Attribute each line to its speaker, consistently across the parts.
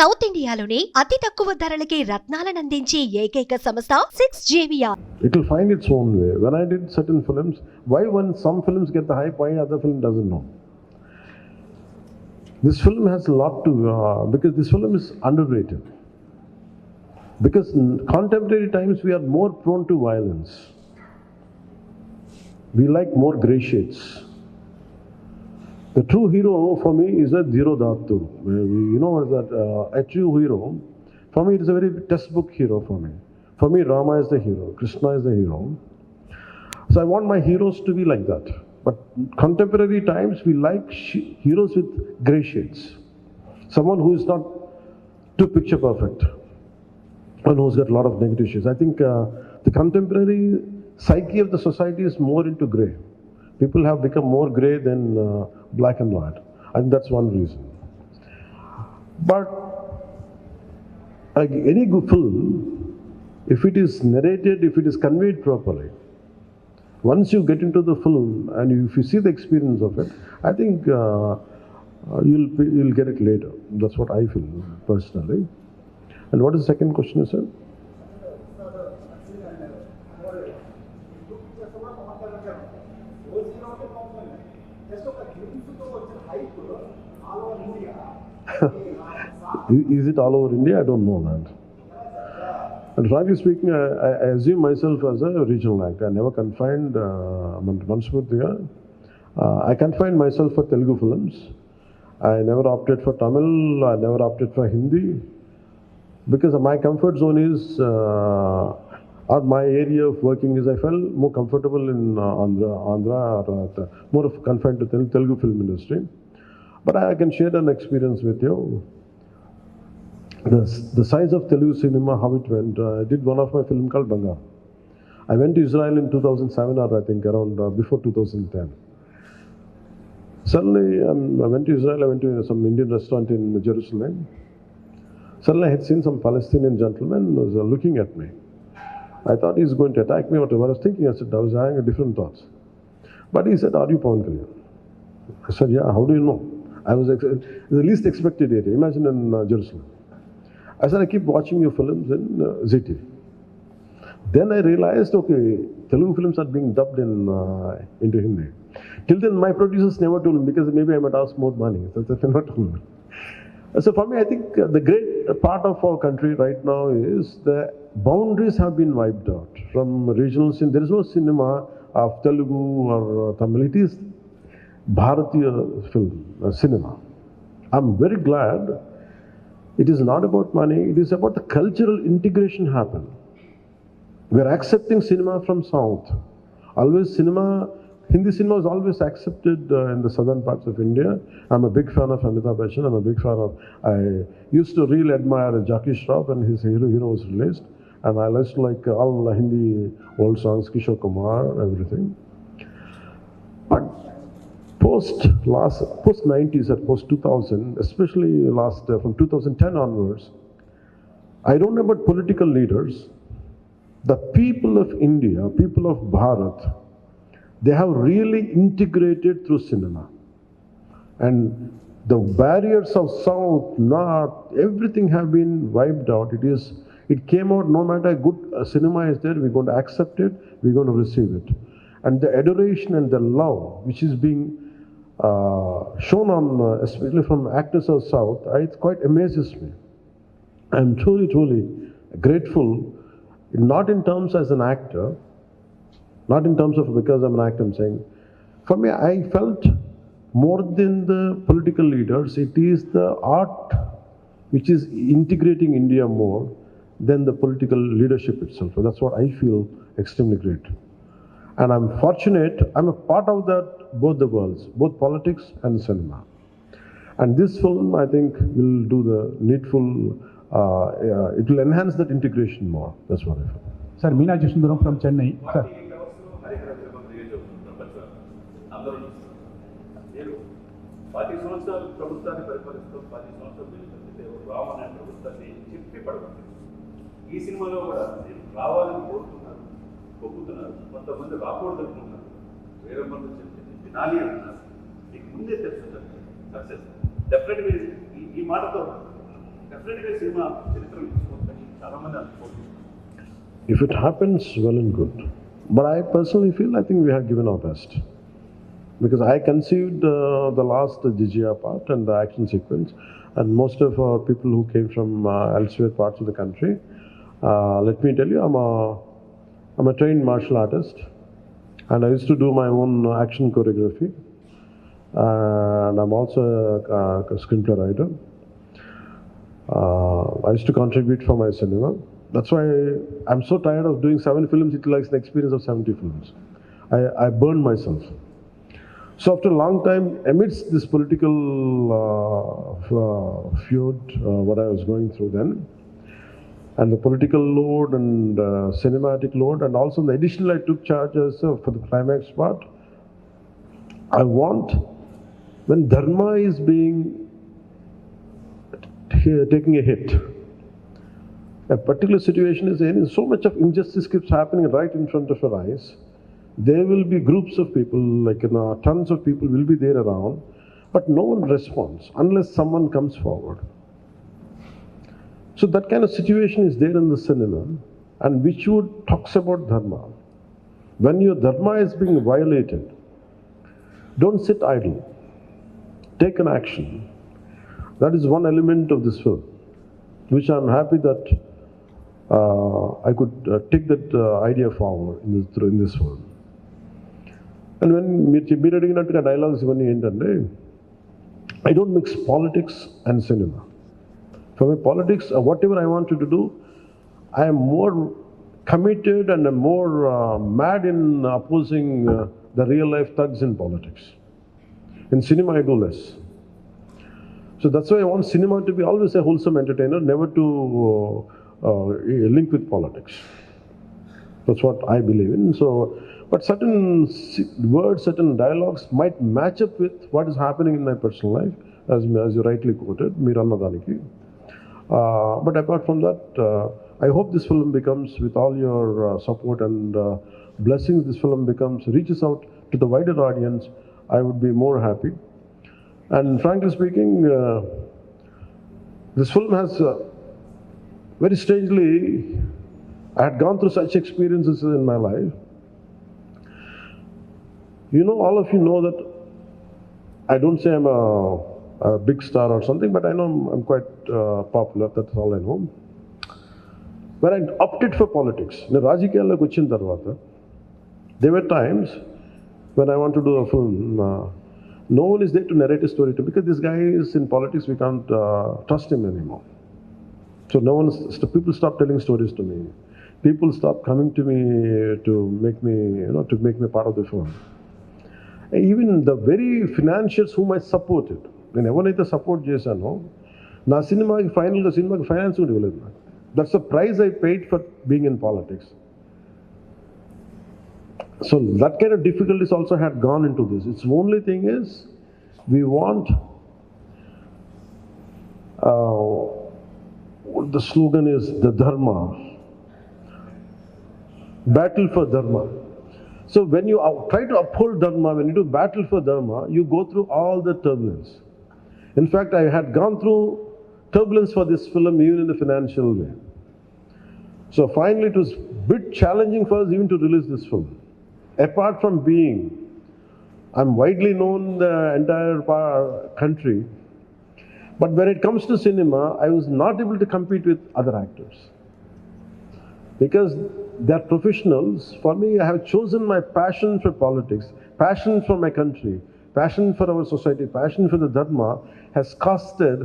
Speaker 1: South ఇండియాలోని అతి తక్కువ ధరలకి రత్నాలను అందించే ఏకైక సంస్థ 6JVR.
Speaker 2: It will find its own way. When I did certain films, why when some films get the hype, why other film doesn't know? This film has a lot to, because this film is underrated. Because in contemporary times we are more prone to violence. We like more grey shades. The true hero for me is a Zero Dhatu. You know what is that? A true hero, for me it is a very textbook hero for me. For me Rama is the hero, Krishna is the hero. So I want my heroes to be like that. But contemporary times we like heroes with grey shades. Someone who is not too picture perfect and who's got a lot of negative shades. I think the contemporary psyche of the society is more into grey. People have become more grey than black and white. I think that's one reason. But like any good film, if it is narrated, if it is conveyed properly, once you get into the film and if you see the experience of it, I think you'll get it later. That's what I feel personally. And what is the second question, sir? Is it all over India? I don't know that. And frankly speaking, I assume myself as a regional actor. I never confined I confined myself for Telugu films. I never opted for Tamil. I never opted for Hindi. Because my comfort zone is, or my area of working is, I felt more comfortable in Andhra or more of confined to Telugu film industry. But I can share an experience with you. The size of Telugu cinema, how it went. I did one of my film called Bangar. I went to Israel in 2007 or I think around before 2010. Suddenly, I went to Israel, I went to some Indian restaurant in Jerusalem. Suddenly I had seen some Palestinian gentleman was looking at me. I thought he's going to attack me or whatever. I was thinking, I was having different thoughts. But he said, "Are you Pawan Kalyan?" I said, "Yeah, how do you know?" I was the least expected area. Imagine in Jerusalem. I said, "I keep watching your films in ZTV." Then I realized, okay, Telugu films are being dubbed into Hindi. Till then, my producers never told me because maybe I might ask more money. So they never told me. So for me, I think the great part of our country right now is the boundaries have been wiped out from regional cinema. There is no cinema of Telugu or Tamil. It is Bharatiya film, cinema. I'm very glad. It is not about money. It is about the cultural integration happen. We are accepting cinema from South. Always Hindi cinema is always accepted in the southern parts of India. I'm a big fan of Amitabh Bachchan. I used to really admire Jackie Shroff when his Hero was released. And I used to like all Hindi old songs, Kishore Kumar, everything. But post 90s or post 2000, especially from 2010 onwards, I don't know about political leaders. The people of India, people of Bharat, they have really integrated through cinema. And the barriers of South, North, everything have been wiped out. It came out, no matter good cinema is there, we're going to accept it, we're going to receive it. And the adoration and the love which is being shown on, especially from actors of South, it quite amazes me. I'm truly, truly grateful, not in terms as an actor, not in terms of because I'm an actor, I'm saying. For me, I felt more than the political leaders, it is the art which is integrating India more than the political leadership itself. So that's what I feel extremely great. And I'm fortunate, I'm a part of that, both the worlds, both politics and cinema. And this film, I think, will do the needful, it will enhance that integration more. That's what I feel.
Speaker 3: Sir, Meena Jishnduram from Chennai. Sir.
Speaker 4: Party సంవత్సరాలు ప్రభుత్వాన్ని పరిపాలిస్తూ 10 సంవత్సరాలు రావాలనే ప్రభుత్వాన్ని చెప్పి పడగొట్టింది. ఈ సినిమాలో కూడా నేను రావాలని కోరుతున్నారు, ఒప్పుతున్నారు, కొంతమంది రాకూడదు అనుకుంటున్నారు. వీరమ్మలు చెప్పింది వినాలి అంటున్నారు. మీకు ముందే తెలుసు సక్సెస్ డెఫినెట్గా ఈ మాటతో డెఫినెట్గా ఈ సినిమా చరిత్ర నిలిచిపోతుందని చాలామంది అనుకుంటున్నారు.
Speaker 2: If it happens, well and good. But I personally feel I think we have given our best. Because I conceived the last Jijia part and the action sequence, and most of our people who came from elsewhere parts of the country. Let me tell you, I'm a trained martial artist, and I used to do my own action choreography, and I'm also a screenplay writer. I used to contribute for my cinema. That's why I'm so tired of doing 7 films. It likes the experience of 70 films. I burned myself. So after a long time, amidst this political feud, what I was going through then, and the political load and cinematic load, and also the additional I took charge as for the climax part. I want, when dharma is being taking a hit, a particular situation is in, so much of injustice keeps happening right in front of our eyes. There will be groups of people, like tons of people will be there around, but no one responds unless someone comes forward. So that kind of situation is there in the cinema, and which would talks about dharma. When your dharma is being violated, don't sit idle. Take an action. That is one element of this film, which I'm happy that I could take that idea forward in this film. And when మీరు అడిగినట్టుగా dialogues ఇవన్నీ ఏంటంటే, I don't mix politics and cinema. For me, politics, whatever I wanted to do, I am more committed and I'm more mad in opposing the real life thugs in politics. In cinema, I do less. So that's why I want cinema to be always a wholesome entertainer, never to link with politics. That's what I believe in. So, but certain words, certain dialogues might match up with what is happening in my personal life, as you rightly quoted, Mirannadaniki. But apart from that, I hope this film becomes, with all your support and blessings, this film reaches out to the wider audience. I would be more happy. And frankly speaking, this film has, very strangely, I had gone through such experiences in my life. You know, all of you know that I don't say I'm a big star or something, but I know I'm quite popular, that's all I know. When I opted for politics, Rajikiyalloki vachin tarvata, there were times when I want to do a film, no one is there to narrate a story to, because this guy is in politics, we can't trust him anymore. So people stop telling stories to me. People stop coming to me to make me part of the film. Even the very financiers whom I supported, నేను ఎవరైతే support చేశానో నా సినిమాకి finance కూడా ఇవ్వలేదు నాకు. That's the price I paid for being in politics. So that kind of difficulties also had gone into this. Its only thing is, we want, the slogan is the dharma, battle for dharma. So when you try to uphold dharma, when you do battle for dharma, you go through all the turbulence. In fact, I had gone through turbulence for this film even in the financial way. So finally it was a bit challenging for us even to release this film. Apart from being, I'm widely known in the entire country, but when it comes to cinema, I was not able to compete with other actors. Because they're professionals. For me, I have chosen my passion for politics, passion for my country, passion for our society, passion for the dharma has costed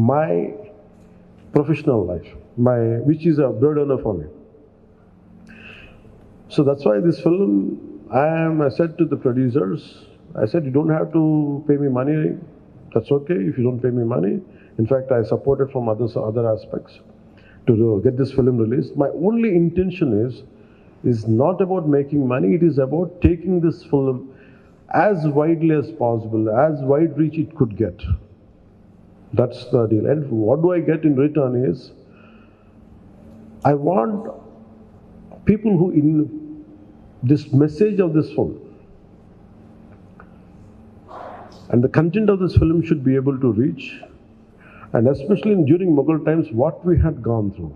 Speaker 2: my professional life, which is a burden for me. So that's why this film, I said to the producers, I said, you don't have to pay me money. That's okay if you don't pay me money. In fact, I supported from other aspects to get this film released. My only intention is not about making money. It is about taking this film as widely as possible, as wide reach it could get. That's the deal. And what do I get in return is, I want people who in this message of this film and the content of this film should be able to reach, And especially during Mughal times, what we had gone through.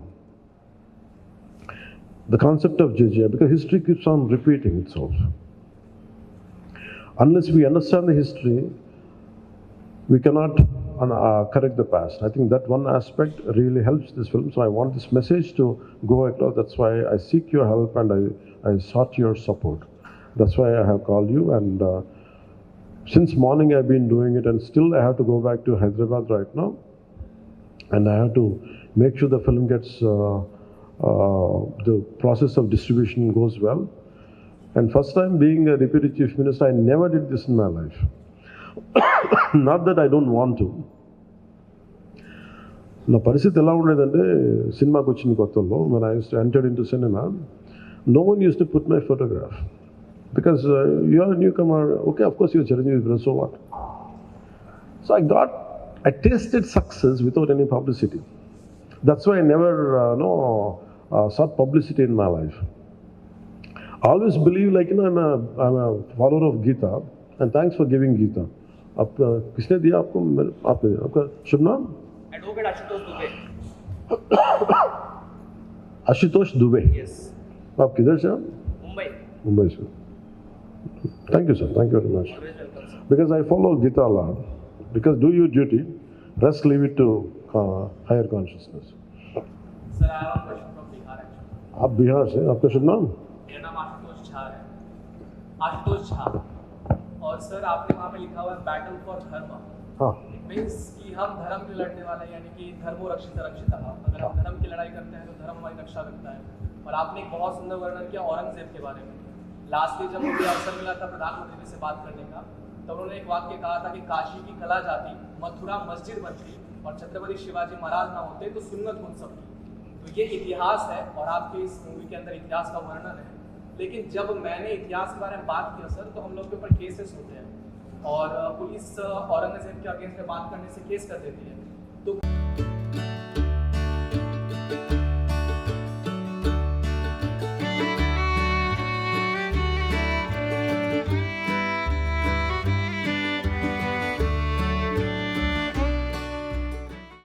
Speaker 2: The concept of jizya, because history keeps on repeating itself. Unless we understand the history, we cannot correct the past. I think that one aspect really helps this film. So I want this message to go across. That's why I seek your help and I sought your support. That's why I have called you. And since morning I've been doing it, and still I have to go back to Hyderabad right now. And I have to make sure the film gets, the process of distribution goes well. And first time being a Deputy Chief Minister, I never did this in my life. Not that I don't want to. నా పరిస్థితి ఎలా ఉండేదంటే సినిమాకి వచ్చిన కొత్తలో when I entered into cinema, no one used to put my photograph. Because you are a newcomer, okay, of course you're Chiranjeevi brother, so what? So I tasted success without any publicity. That's why I never sought publicity in my life. I always believe, like, I'm a follower of Gita, and thanks for giving Gita. किसने दिया आपको? आपने दिया। आपका शुभ नाम?
Speaker 5: Advocate Ashutosh Dubey.
Speaker 2: Ashutosh Dubey.
Speaker 5: Yes.
Speaker 2: आप किधर से?
Speaker 5: मुंबई।
Speaker 2: मुंबई से। Thank you, sir. Thank you very much.
Speaker 5: Always welcome, sir.
Speaker 2: Because I follow Gita a lot. Because do your duty, rest leave it to higher consciousness.
Speaker 5: Sir, I have a question from Bihar actually.
Speaker 2: आप बिहार से? आपका शुभ नाम?
Speaker 5: मेरा नाम आशुतोष झा है। आशुतोष झा। और sir आपने वहाँ पे लिखा हुआ है बैटल फॉर धर्म।
Speaker 2: हाँ।
Speaker 5: इट मीन्स कि हम धर्म के लड़ने वाले, यानी कि धर्मो रक्षित रक्षिता। अगर हम धर्म की लड़ाई करते हैं तो धर्म हमारी रक्षा करता है। और आपने एक बहुत सुंदर वर्णन किया औरंगजेब के बारे में। लास्टली जब मुझे अवसर मिला था प्रधानमंत्री जी से बात करने का, तो उन्होंने एक वाक्य कहा था कि काशी की कला जाती, मथुरा मस्जिद बनती और छत्रपति शिवाजी महाराज ना होते तो सुन्नत उन सबकी। तो ये इतिहास है और आपके इस मूवी के अंदर इतिहास का वर्णन है। लेकिन जब मैंने इतिहास के बारे में बात किया सर, तो हम लोग के ऊपर केसेस होते हैं और पुलिस औरंगजेब के अगेंस्ट में बात करने से केस कर देती है। तो